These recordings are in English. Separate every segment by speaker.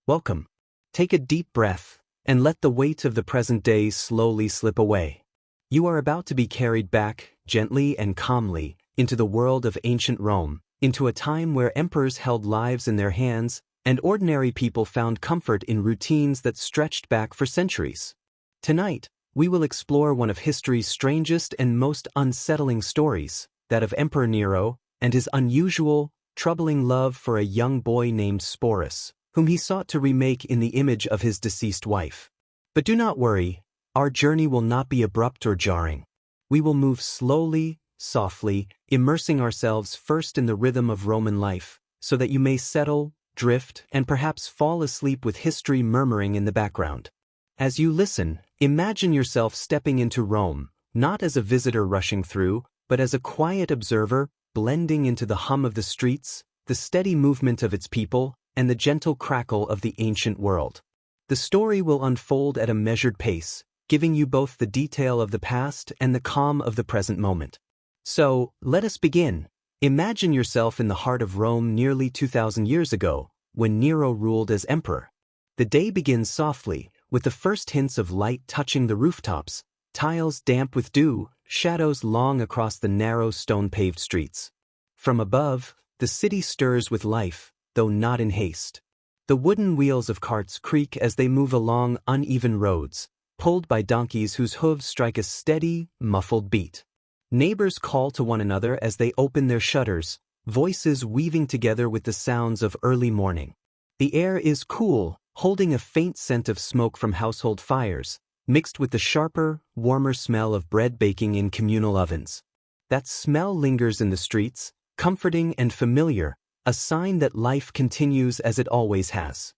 Speaker 1: Welcome. Take a deep breath, and let the weight of the present day slowly slip away. You are about to be carried back, gently and calmly, into the world of ancient Rome, into a time where emperors held lives in their hands, and ordinary people found comfort in routines that stretched back for centuries. Tonight, we will explore one of history's strangest and most unsettling stories, that of Emperor Nero and his unusual, troubling love for a young boy named Sporus, whom he sought to remake in the image of his deceased wife. But do not worry, our journey will not be abrupt or jarring. We will move slowly, softly, immersing ourselves first in the rhythm of Roman life, so that you may settle, drift, and perhaps fall asleep with history murmuring in the background. As you listen, imagine yourself stepping into Rome, not as a visitor rushing through, but as a quiet observer, blending into the hum of the streets, the steady movement of its people, and the gentle crackle of the ancient world. The story will unfold at a measured pace, giving you both the detail of the past and the calm of the present moment. So, let us begin. Imagine yourself in the heart of Rome nearly 2,000 years ago, when Nero ruled as emperor. The day begins softly, with the first hints of light touching the rooftops, tiles damp with dew, shadows long across the narrow stone-paved streets. From above, the city stirs with life, though not in haste. The wooden wheels of carts creak as they move along uneven roads, pulled by donkeys whose hooves strike a steady, muffled beat. Neighbors call to one another as they open their shutters, voices weaving together with the sounds of early morning. The air is cool, holding a faint scent of smoke from household fires, mixed with the sharper, warmer smell of bread baking in communal ovens. That smell lingers in the streets, comforting and familiar, a sign that life continues as it always has.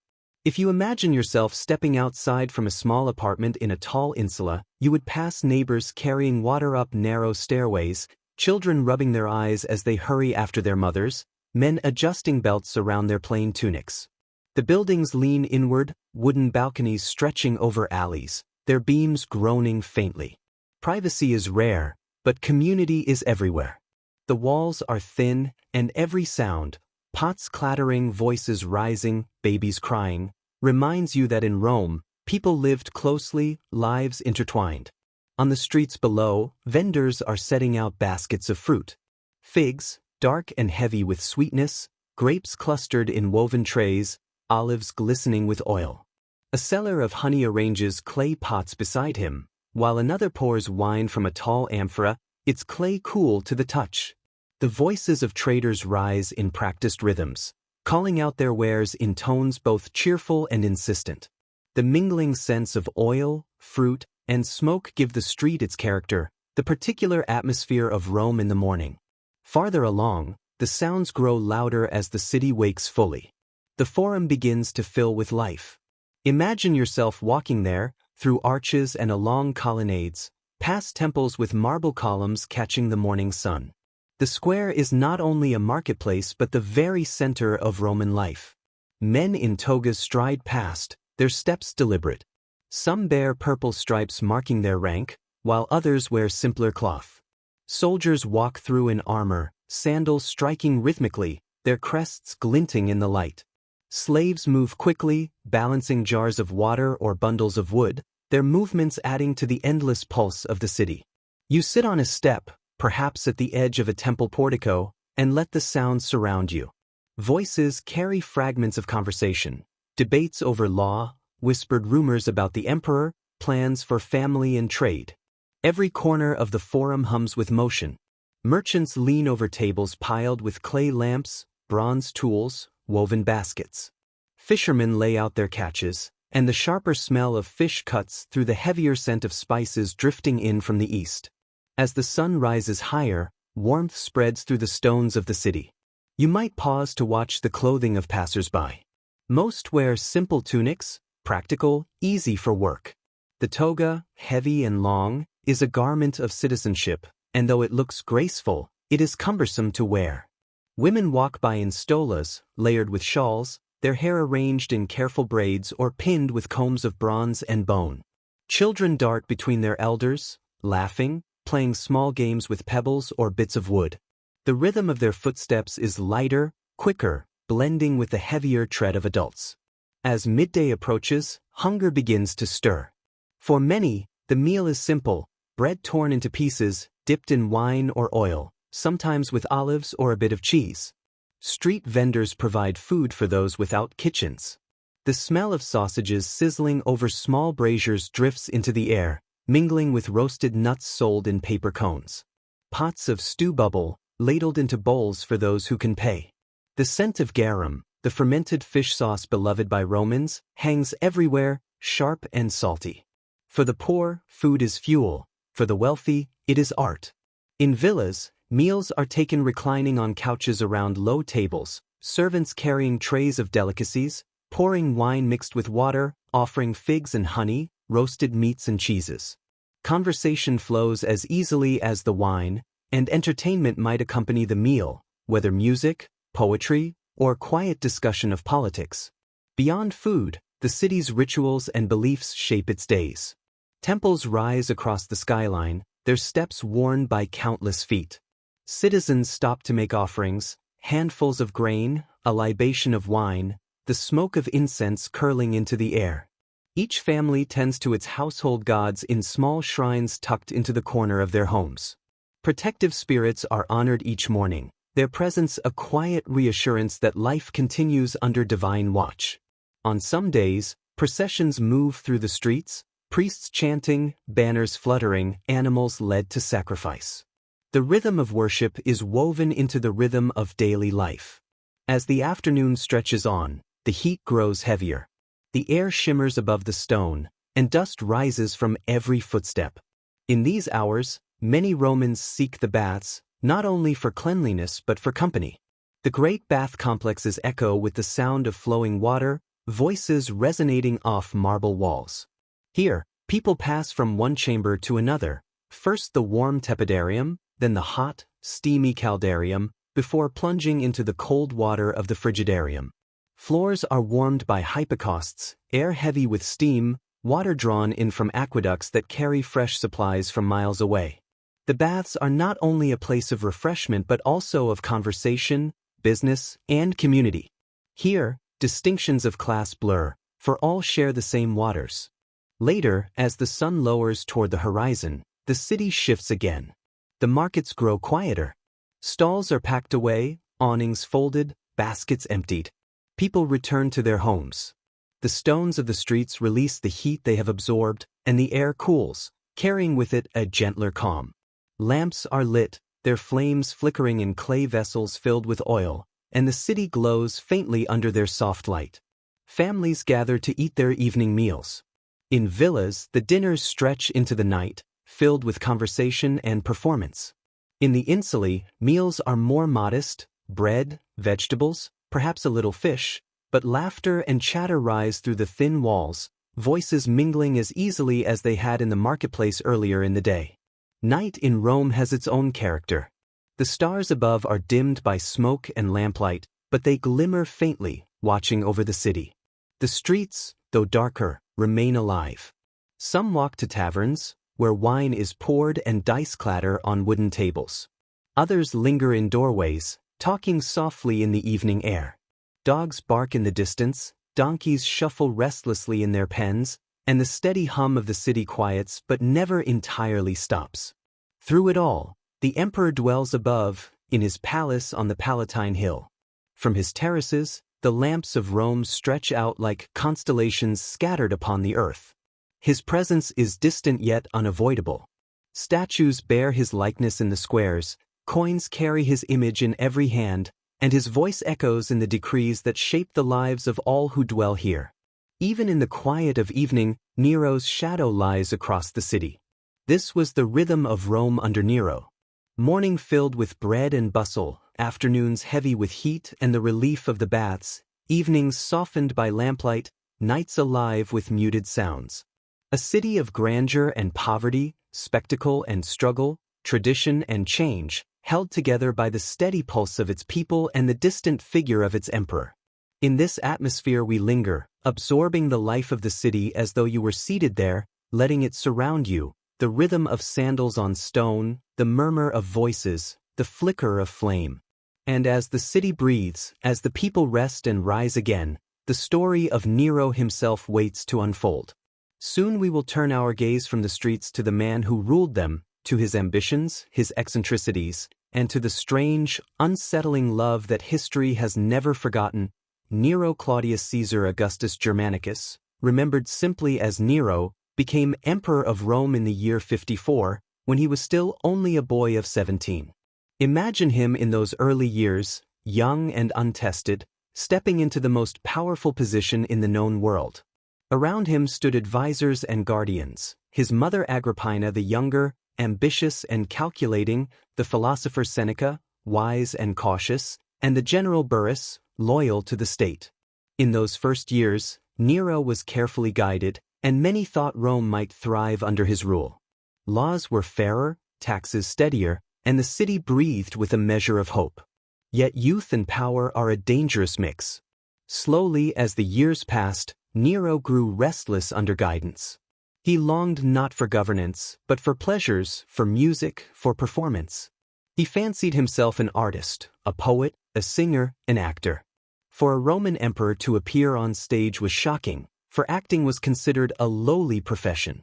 Speaker 1: If you imagine yourself stepping outside from a small apartment in a tall insula, you would pass neighbors carrying water up narrow stairways, children rubbing their eyes as they hurry after their mothers, men adjusting belts around their plain tunics. The buildings lean inward, wooden balconies stretching over alleys, their beams groaning faintly. Privacy is rare, but community is everywhere. The walls are thin, and every sound, pots clattering, voices rising, babies crying, reminds you that in Rome, people lived closely, lives intertwined. On the streets below, vendors are setting out baskets of fruit. Figs, dark and heavy with sweetness, grapes clustered in woven trays, olives glistening with oil. A seller of honey arranges clay pots beside him, while another pours wine from a tall amphora, its clay cool to the touch. The voices of traders rise in practiced rhythms, calling out their wares in tones both cheerful and insistent. The mingling scents of oil, fruit, and smoke give the street its character, the particular atmosphere of Rome in the morning. Farther along, the sounds grow louder as the city wakes fully. The forum begins to fill with life. Imagine yourself walking there, through arches and along colonnades, past temples with marble columns catching the morning sun. The square is not only a marketplace but the very center of Roman life. Men in togas stride past, their steps deliberate. Some bear purple stripes marking their rank, while others wear simpler cloth. Soldiers walk through in armor, sandals striking rhythmically, their crests glinting in the light. Slaves move quickly, balancing jars of water or bundles of wood, their movements adding to the endless pulse of the city. You sit on a step, perhaps at the edge of a temple portico, and let the sounds surround you. Voices carry fragments of conversation, debates over law, whispered rumors about the emperor, plans for family and trade. Every corner of the forum hums with motion. Merchants lean over tables piled with clay lamps, bronze tools, woven baskets. Fishermen lay out their catches, and the sharper smell of fish cuts through the heavier scent of spices drifting in from the east. As the sun rises higher, warmth spreads through the stones of the city. You might pause to watch the clothing of passers-by. Most wear simple tunics, practical, easy for work. The toga, heavy and long, is a garment of citizenship, and though it looks graceful, it is cumbersome to wear. Women walk by in stolas, layered with shawls, their hair arranged in careful braids or pinned with combs of bronze and bone. Children dart between their elders, laughing, playing small games with pebbles or bits of wood. The rhythm of their footsteps is lighter, quicker, blending with the heavier tread of adults. As midday approaches, hunger begins to stir. For many, the meal is simple: bread torn into pieces, dipped in wine or oil, sometimes with olives or a bit of cheese. Street vendors provide food for those without kitchens. The smell of sausages sizzling over small braziers drifts into the air, mingling with roasted nuts sold in paper cones. Pots of stew bubble, ladled into bowls for those who can pay. The scent of garum, the fermented fish sauce beloved by Romans, hangs everywhere, sharp and salty. For the poor, food is fuel. For the wealthy, it is art. In villas, meals are taken reclining on couches around low tables, servants carrying trays of delicacies, pouring wine mixed with water, offering figs and honey, roasted meats and cheeses. Conversation flows as easily as the wine, and entertainment might accompany the meal, whether music, poetry, or quiet discussion of politics. Beyond food, the city's rituals and beliefs shape its days. Temples rise across the skyline, their steps worn by countless feet. Citizens stop to make offerings, handfuls of grain, a libation of wine, the smoke of incense curling into the air. Each family tends to its household gods in small shrines tucked into the corner of their homes. Protective spirits are honored each morning, their presence a quiet reassurance that life continues under divine watch. On some days, processions move through the streets, priests chanting, banners fluttering, animals led to sacrifice. The rhythm of worship is woven into the rhythm of daily life. As the afternoon stretches on, the heat grows heavier. The air shimmers above the stone, and dust rises from every footstep. In these hours, many Romans seek the baths, not only for cleanliness but for company. The great bath complexes echo with the sound of flowing water, voices resonating off marble walls. Here, people pass from one chamber to another, first the warm tepidarium, then the hot, steamy caldarium, before plunging into the cold water of the frigidarium. Floors are warmed by hypocausts, air heavy with steam, water drawn in from aqueducts that carry fresh supplies from miles away. The baths are not only a place of refreshment but also of conversation, business, and community. Here, distinctions of class blur, for all share the same waters. Later, as the sun lowers toward the horizon, the city shifts again. The markets grow quieter. Stalls are packed away, awnings folded, baskets emptied. People return to their homes. The stones of the streets release the heat they have absorbed, and the air cools, carrying with it a gentler calm. Lamps are lit, their flames flickering in clay vessels filled with oil, and the city glows faintly under their soft light. Families gather to eat their evening meals. In villas, the dinners stretch into the night, filled with conversation and performance. In the insulae, meals are more modest: bread, vegetables, perhaps a little fish, but laughter and chatter rise through the thin walls, voices mingling as easily as they had in the marketplace earlier in the day. Night in Rome has its own character. The stars above are dimmed by smoke and lamplight, but they glimmer faintly, watching over the city. The streets, though darker, remain alive. Some walk to taverns, where wine is poured and dice clatter on wooden tables. Others linger in doorways, talking softly in the evening air. Dogs bark in the distance, donkeys shuffle restlessly in their pens, and the steady hum of the city quiets but never entirely stops. Through it all, the emperor dwells above, in his palace on the Palatine Hill. From his terraces, the lamps of Rome stretch out like constellations scattered upon the earth. His presence is distant yet unavoidable. Statues bear his likeness in the squares, coins carry his image in every hand, and his voice echoes in the decrees that shape the lives of all who dwell here. Even in the quiet of evening, Nero's shadow lies across the city. This was the rhythm of Rome under Nero. Morning filled with bread and bustle, afternoons heavy with heat and the relief of the baths, evenings softened by lamplight, nights alive with muted sounds. A city of grandeur and poverty, spectacle and struggle, tradition and change, held together by the steady pulse of its people and the distant figure of its emperor. In this atmosphere we linger, absorbing the life of the city as though you were seated there, letting it surround you, the rhythm of sandals on stone, the murmur of voices, the flicker of flame. And as the city breathes, as the people rest and rise again, the story of Nero himself waits to unfold. Soon we will turn our gaze from the streets to the man who ruled them, to his ambitions, his eccentricities, and to the strange, unsettling love that history has never forgotten. Nero Claudius Caesar Augustus Germanicus, remembered simply as Nero, became Emperor of Rome in the year 54, when he was still only a boy of 17. Imagine him in those early years, young and untested, stepping into the most powerful position in the known world. Around him stood advisors and guardians, his mother Agrippina the younger, ambitious and calculating, the philosopher Seneca, wise and cautious, and the general Burrus, loyal to the state. In those first years, Nero was carefully guided, and many thought Rome might thrive under his rule. Laws were fairer, taxes steadier, and the city breathed with a measure of hope. Yet youth and power are a dangerous mix. Slowly, as the years passed, Nero grew restless under guidance. He longed not for governance, but for pleasures, for music, for performance. He fancied himself an artist, a poet, a singer, an actor. For a Roman emperor to appear on stage was shocking, for acting was considered a lowly profession.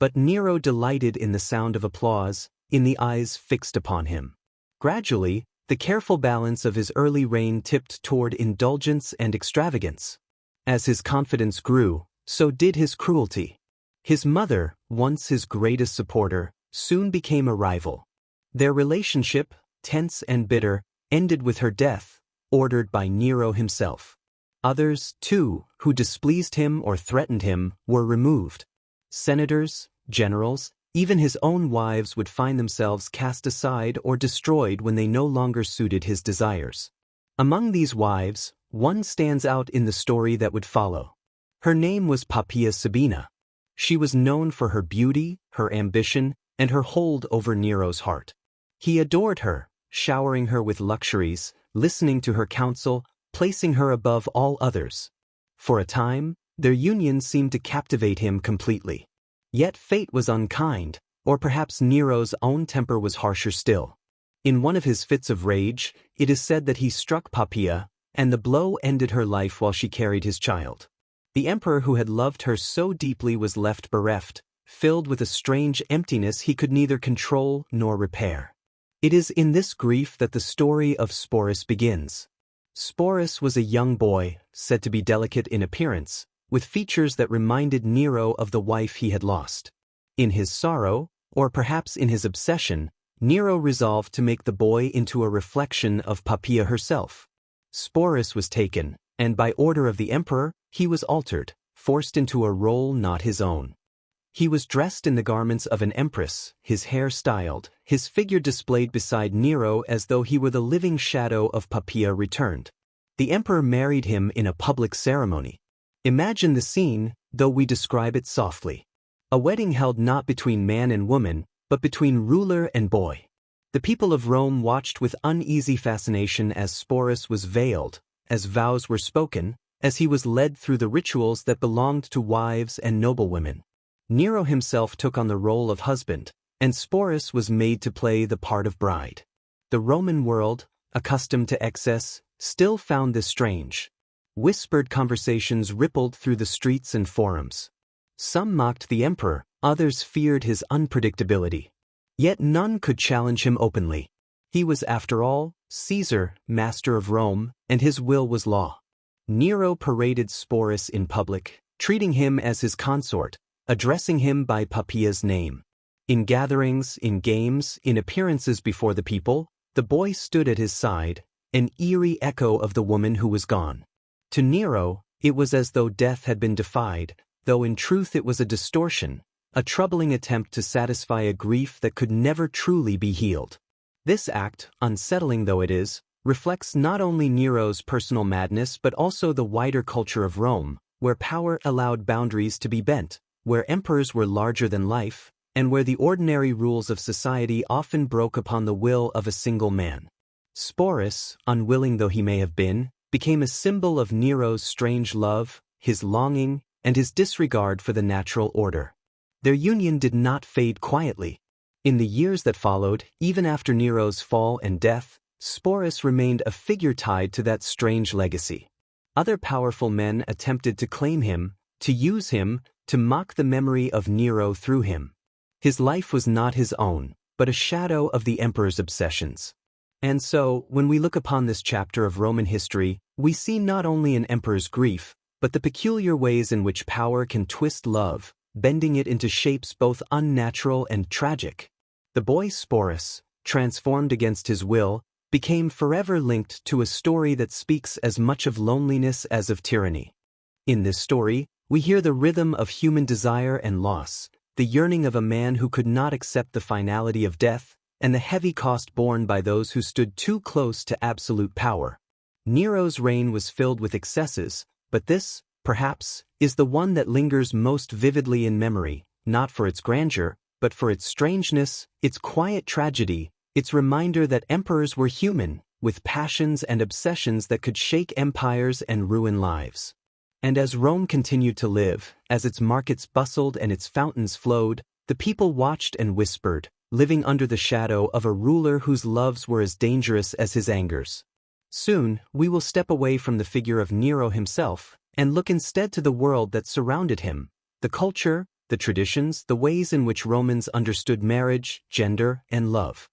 Speaker 1: But Nero delighted in the sound of applause, in the eyes fixed upon him. Gradually, the careful balance of his early reign tipped toward indulgence and extravagance. As his confidence grew, so did his cruelty. His mother, once his greatest supporter, soon became a rival. Their relationship, tense and bitter, ended with her death, ordered by Nero himself. Others, too, who displeased him or threatened him, were removed. Senators, generals, even his own wives would find themselves cast aside or destroyed when they no longer suited his desires. Among these wives, one stands out in the story that would follow. Her name was Poppaea Sabina. She was known for her beauty, her ambition, and her hold over Nero's heart. He adored her, showering her with luxuries, listening to her counsel, placing her above all others. For a time, their union seemed to captivate him completely. Yet fate was unkind, or perhaps Nero's own temper was harsher still. In one of his fits of rage, it is said that he struck Poppaea, and the blow ended her life while she carried his child. The emperor who had loved her so deeply was left bereft, filled with a strange emptiness he could neither control nor repair. It is in this grief that the story of Sporus begins. Sporus was a young boy, said to be delicate in appearance, with features that reminded Nero of the wife he had lost. In his sorrow, or perhaps in his obsession, Nero resolved to make the boy into a reflection of Poppaea herself. Sporus was taken, and by order of the emperor, he was altered, forced into a role not his own. He was dressed in the garments of an empress, his hair styled, his figure displayed beside Nero as though he were the living shadow of Poppaea returned. The emperor married him in a public ceremony. Imagine the scene, though we describe it softly. A wedding held not between man and woman, but between ruler and boy. The people of Rome watched with uneasy fascination as Sporus was veiled, as vows were spoken, as he was led through the rituals that belonged to wives and noblewomen. Nero himself took on the role of husband, and Sporus was made to play the part of bride. The Roman world, accustomed to excess, still found this strange. Whispered conversations rippled through the streets and forums. Some mocked the emperor, others feared his unpredictability. Yet none could challenge him openly. He was, after all, Caesar, master of Rome, and his will was law. Nero paraded Sporus in public, treating him as his consort, addressing him by Poppaea's name. In gatherings, in games, in appearances before the people, the boy stood at his side, an eerie echo of the woman who was gone. To Nero, it was as though death had been defied, though in truth it was a distortion, a troubling attempt to satisfy a grief that could never truly be healed. This act, unsettling though it is, reflects not only Nero's personal madness but also the wider culture of Rome, where power allowed boundaries to be bent, where emperors were larger than life, and where the ordinary rules of society often broke upon the will of a single man. Sporus, unwilling though he may have been, became a symbol of Nero's strange love, his longing, and his disregard for the natural order. Their union did not fade quietly. In the years that followed, even after Nero's fall and death, Sporus remained a figure tied to that strange legacy. Other powerful men attempted to claim him, to use him, to mock the memory of Nero through him. His life was not his own, but a shadow of the emperor's obsessions. And so, when we look upon this chapter of Roman history, we see not only an emperor's grief, but the peculiar ways in which power can twist love, bending it into shapes both unnatural and tragic. The boy Sporus, transformed against his will, became forever linked to a story that speaks as much of loneliness as of tyranny. In this story, we hear the rhythm of human desire and loss, the yearning of a man who could not accept the finality of death, and the heavy cost borne by those who stood too close to absolute power. Nero's reign was filled with excesses, but this, perhaps, is the one that lingers most vividly in memory, not for its grandeur, but for its strangeness, its quiet tragedy, its reminder that emperors were human, with passions and obsessions that could shake empires and ruin lives. And as Rome continued to live, as its markets bustled and its fountains flowed, the people watched and whispered, living under the shadow of a ruler whose loves were as dangerous as his angers. Soon, we will step away from the figure of Nero himself, and look instead to the world that surrounded him, the culture, the traditions, the ways in which Romans understood marriage, gender, and love.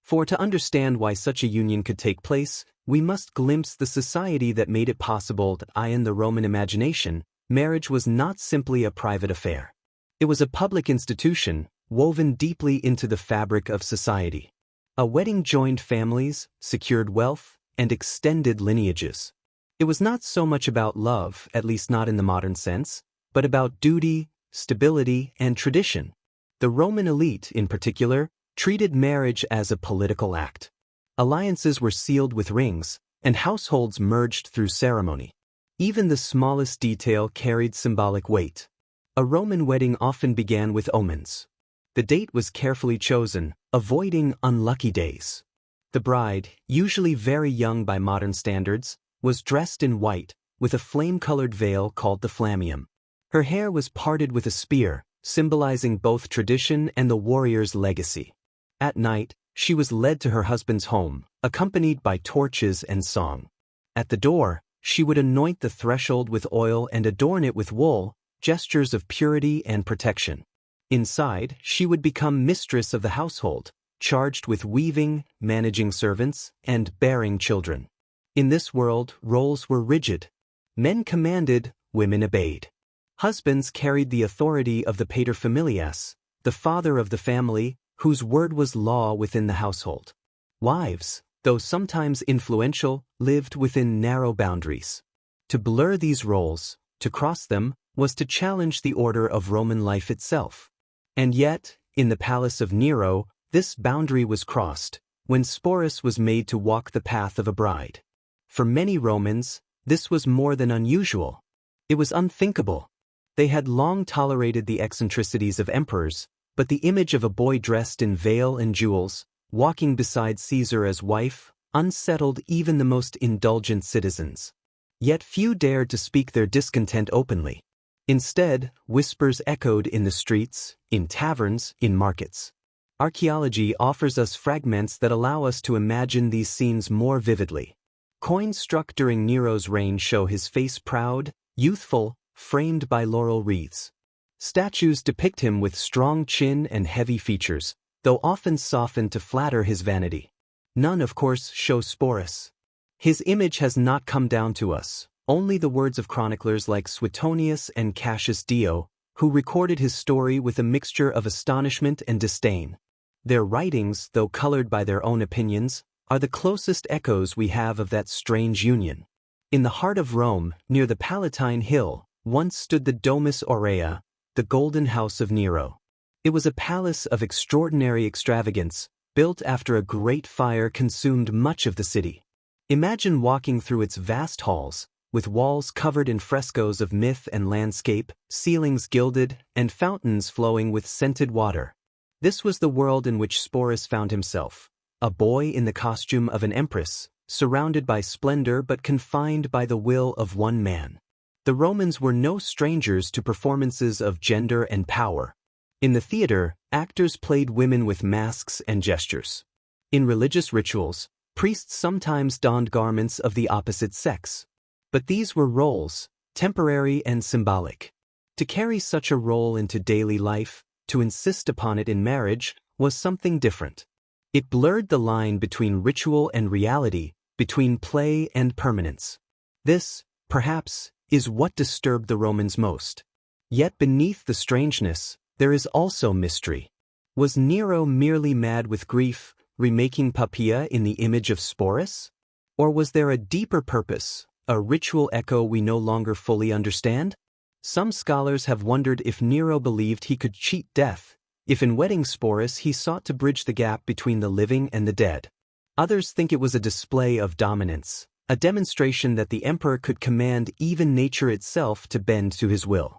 Speaker 1: For to understand why such a union could take place, we must glimpse the society that made it possible that in the Roman imagination, marriage was not simply a private affair. It was a public institution, woven deeply into the fabric of society. A wedding joined families, secured wealth, and extended lineages. It was not so much about love, at least not in the modern sense, but about duty, stability, and tradition. The Roman elite, in particular, treated marriage as a political act. Alliances were sealed with rings, and households merged through ceremony. Even the smallest detail carried symbolic weight. A Roman wedding often began with omens. The date was carefully chosen, avoiding unlucky days. The bride, usually very young by modern standards, was dressed in white, with a flame-colored veil called the flammeum. Her hair was parted with a spear, symbolizing both tradition and the warrior's legacy. At night, she was led to her husband's home, accompanied by torches and song. At the door, she would anoint the threshold with oil and adorn it with wool, gestures of purity and protection. Inside, she would become mistress of the household, charged with weaving, managing servants, and bearing children. In this world, roles were rigid. Men commanded, women obeyed. Husbands carried the authority of the paterfamilias, the father of the family, whose word was law within the household. Wives, though sometimes influential, lived within narrow boundaries. To blur these roles, to cross them, was to challenge the order of Roman life itself. And yet, in the palace of Nero, this boundary was crossed, when Sporus was made to walk the path of a bride. For many Romans, this was more than unusual. It was unthinkable. They had long tolerated the eccentricities of emperors, but the image of a boy dressed in veil and jewels, walking beside Caesar as wife, unsettled even the most indulgent citizens. Yet few dared to speak their discontent openly. Instead, whispers echoed in the streets, in taverns, in markets. Archaeology offers us fragments that allow us to imagine these scenes more vividly. Coins struck during Nero's reign show his face proud, youthful, framed by laurel wreaths. Statues depict him with strong chin and heavy features, though often softened to flatter his vanity. None, of course, show Sporus. His image has not come down to us, only the words of chroniclers like Suetonius and Cassius Dio, who recorded his story with a mixture of astonishment and disdain. Their writings, though colored by their own opinions, are the closest echoes we have of that strange union. In the heart of Rome, near the Palatine Hill, once stood the Domus Aurea, the golden house of Nero. It was a palace of extraordinary extravagance, built after a great fire consumed much of the city. Imagine walking through its vast halls, with walls covered in frescoes of myth and landscape, ceilings gilded, and fountains flowing with scented water. This was the world in which Sporus found himself, a boy in the costume of an empress, surrounded by splendor but confined by the will of one man. The Romans were no strangers to performances of gender and power. In the theater, actors played women with masks and gestures. In religious rituals, priests sometimes donned garments of the opposite sex. But these were roles, temporary and symbolic. To carry such a role into daily life, to insist upon it in marriage, was something different. It blurred the line between ritual and reality, between play and permanence. This, perhaps, is what disturbed the Romans most. Yet beneath the strangeness, there is also mystery. Was Nero merely mad with grief, remaking Poppaea in the image of Sporus? Or was there a deeper purpose, a ritual echo we no longer fully understand? Some scholars have wondered if Nero believed he could cheat death, if in wedding Sporus he sought to bridge the gap between the living and the dead. Others think it was a display of dominance, a demonstration that the emperor could command even nature itself to bend to his will.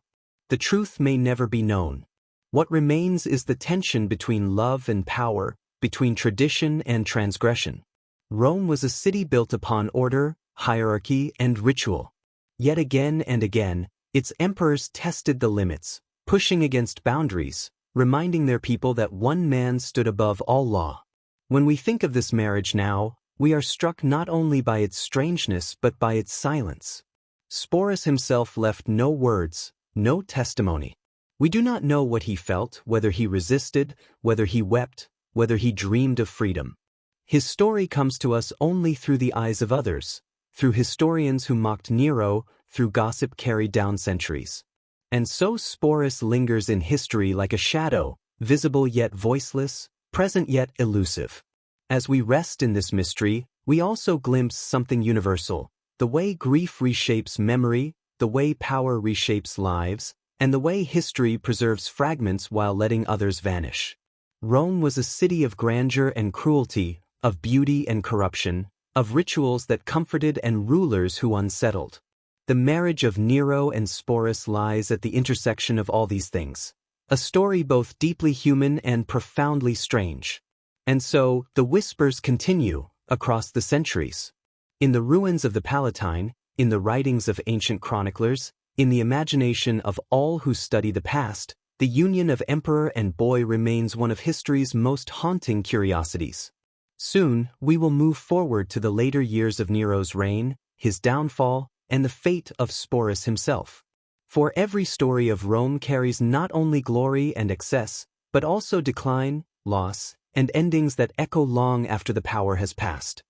Speaker 1: The truth may never be known. What remains is the tension between love and power, between tradition and transgression. Rome was a city built upon order, hierarchy, and ritual. Yet again and again, its emperors tested the limits, pushing against boundaries, reminding their people that one man stood above all law. When we think of this marriage now, we are struck not only by its strangeness but by its silence. Sporus himself left no words, no testimony. We do not know what he felt, whether he resisted, whether he wept, whether he dreamed of freedom. His story comes to us only through the eyes of others, through historians who mocked Nero, through gossip carried down centuries. And so Sporus lingers in history like a shadow, visible yet voiceless, present yet elusive. As we rest in this mystery, we also glimpse something universal, the way grief reshapes memory, the way power reshapes lives, and the way history preserves fragments while letting others vanish. Rome was a city of grandeur and cruelty, of beauty and corruption, of rituals that comforted and rulers who unsettled. The marriage of Nero and Sporus lies at the intersection of all these things, a story both deeply human and profoundly strange. And so, the whispers continue, across the centuries. In the ruins of the Palatine, in the writings of ancient chroniclers, in the imagination of all who study the past, the union of emperor and boy remains one of history's most haunting curiosities. Soon, we will move forward to the later years of Nero's reign, his downfall, and the fate of Sporus himself. For every story of Rome carries not only glory and excess, but also decline, loss, and endings that echo long after the power has passed.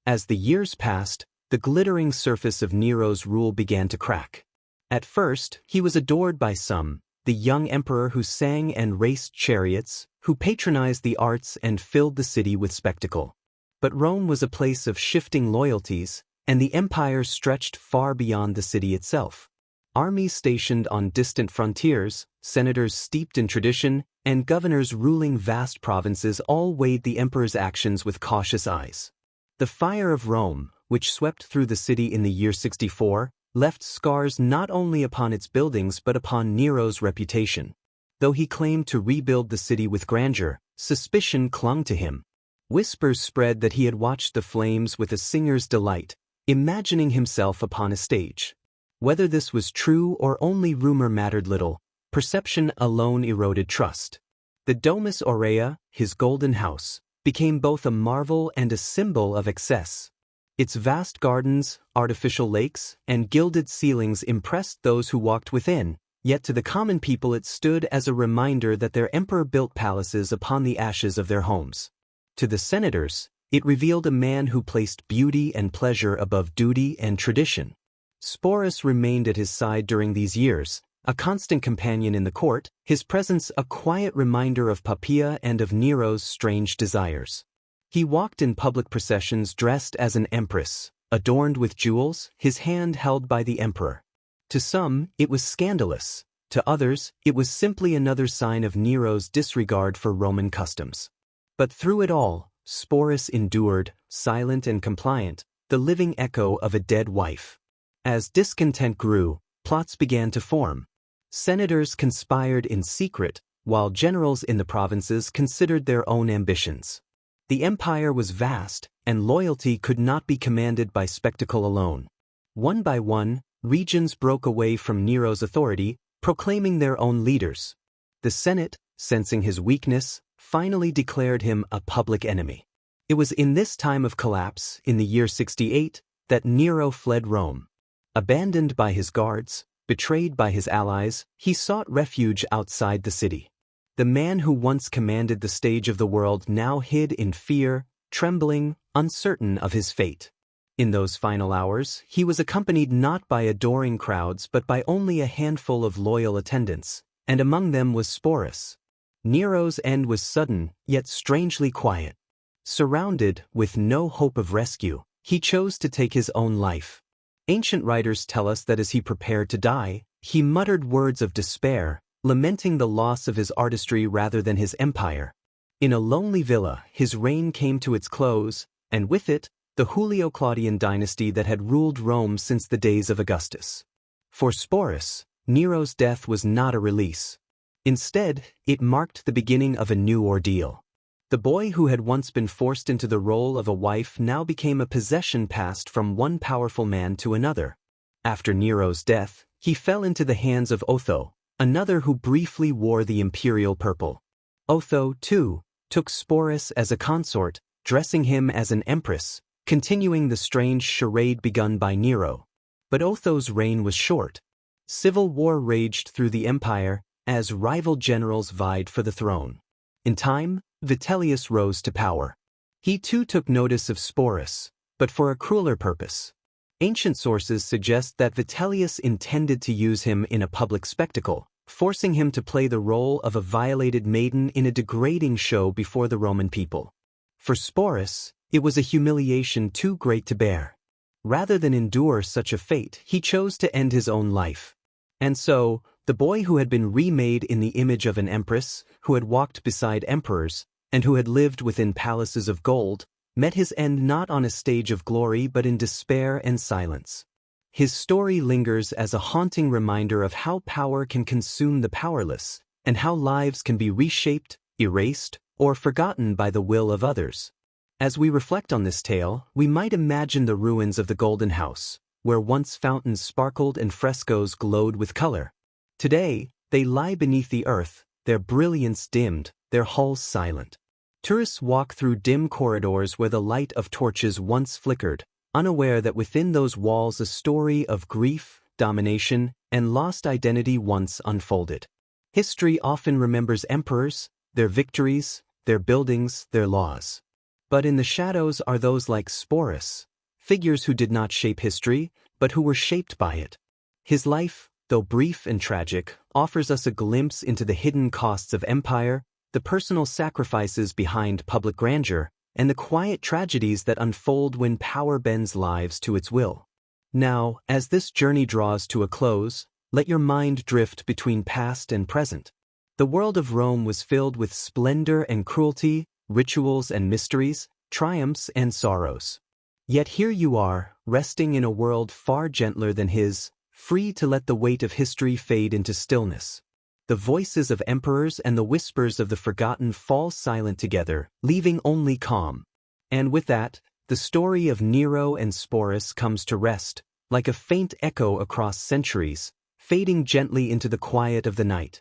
Speaker 1: As the years passed, the glittering surface of Nero's rule began to crack. At first, he was adored by some, the young emperor who sang and raced chariots, who patronized the arts and filled the city with spectacle. But Rome was a place of shifting loyalties, and the empire stretched far beyond the city itself. Armies stationed on distant frontiers, senators steeped in tradition, and governors ruling vast provinces all weighed the emperor's actions with cautious eyes. The fire of Rome, which swept through the city in the year 64, left scars not only upon its buildings but upon Nero's reputation. Though he claimed to rebuild the city with grandeur, suspicion clung to him. Whispers spread that he had watched the flames with a singer's delight, imagining himself upon a stage. Whether this was true or only rumor mattered little, perception alone eroded trust. The Domus Aurea, his golden house, became both a marvel and a symbol of excess. Its vast gardens, artificial lakes, and gilded ceilings impressed those who walked within, yet to the common people it stood as a reminder that their emperor built palaces upon the ashes of their homes. To the senators, it revealed a man who placed beauty and pleasure above duty and tradition. Sporus remained at his side during these years, a constant companion in the court, his presence a quiet reminder of Poppaea and of Nero's strange desires. He walked in public processions dressed as an empress, adorned with jewels, his hand held by the emperor. To some, it was scandalous. To others, it was simply another sign of Nero's disregard for Roman customs. But through it all, Sporus endured, silent and compliant, the living echo of a dead wife. As discontent grew, plots began to form. Senators conspired in secret, while generals in the provinces considered their own ambitions. The empire was vast, and loyalty could not be commanded by spectacle alone. One by one, regions broke away from Nero's authority, proclaiming their own leaders. The Senate, sensing his weakness, finally declared him a public enemy. It was in this time of collapse, in the year 68, that Nero fled Rome. Abandoned by his guards, betrayed by his allies, he sought refuge outside the city. The man who once commanded the stage of the world now hid in fear, trembling, uncertain of his fate. In those final hours, he was accompanied not by adoring crowds but by only a handful of loyal attendants, and among them was Sporus. Nero's end was sudden, yet strangely quiet. Surrounded, with no hope of rescue, he chose to take his own life. Ancient writers tell us that as he prepared to die, he muttered words of despair, lamenting the loss of his artistry rather than his empire. In a lonely villa, his reign came to its close, and with it, the Julio-Claudian dynasty that had ruled Rome since the days of Augustus. For Sporus, Nero's death was not a release. Instead, it marked the beginning of a new ordeal. The boy who had once been forced into the role of a wife now became a possession passed from one powerful man to another. After Nero's death, he fell into the hands of Otho, another who briefly wore the imperial purple. Otho, too, took Sporus as a consort, dressing him as an empress, continuing the strange charade begun by Nero. But Otho's reign was short. Civil war raged through the empire, as rival generals vied for the throne. In time, Vitellius rose to power. He too took notice of Sporus, but for a crueler purpose. Ancient sources suggest that Vitellius intended to use him in a public spectacle, forcing him to play the role of a violated maiden in a degrading show before the Roman people. For Sporus, it was a humiliation too great to bear. Rather than endure such a fate, he chose to end his own life. And so, the boy who had been remade in the image of an empress, who had walked beside emperors, and who had lived within palaces of gold, met his end not on a stage of glory but in despair and silence. His story lingers as a haunting reminder of how power can consume the powerless, and how lives can be reshaped, erased, or forgotten by the will of others. As we reflect on this tale, we might imagine the ruins of the Golden House, where once fountains sparkled and frescoes glowed with color. Today, they lie beneath the earth, their brilliance dimmed, their halls silent. Tourists walk through dim corridors where the light of torches once flickered, unaware that within those walls a story of grief, domination, and lost identity once unfolded. History often remembers emperors, their victories, their buildings, their laws. But in the shadows are those like Sporus, figures who did not shape history, but who were shaped by it. His life, though brief and tragic, offers us a glimpse into the hidden costs of empire, the personal sacrifices behind public grandeur, and the quiet tragedies that unfold when power bends lives to its will. Now, as this journey draws to a close, let your mind drift between past and present. The world of Rome was filled with splendor and cruelty, rituals and mysteries, triumphs and sorrows. Yet here you are, resting in a world far gentler than his, free to let the weight of history fade into stillness. The voices of emperors and the whispers of the forgotten fall silent together, leaving only calm. And with that, the story of Nero and Sporus comes to rest, like a faint echo across centuries, fading gently into the quiet of the night.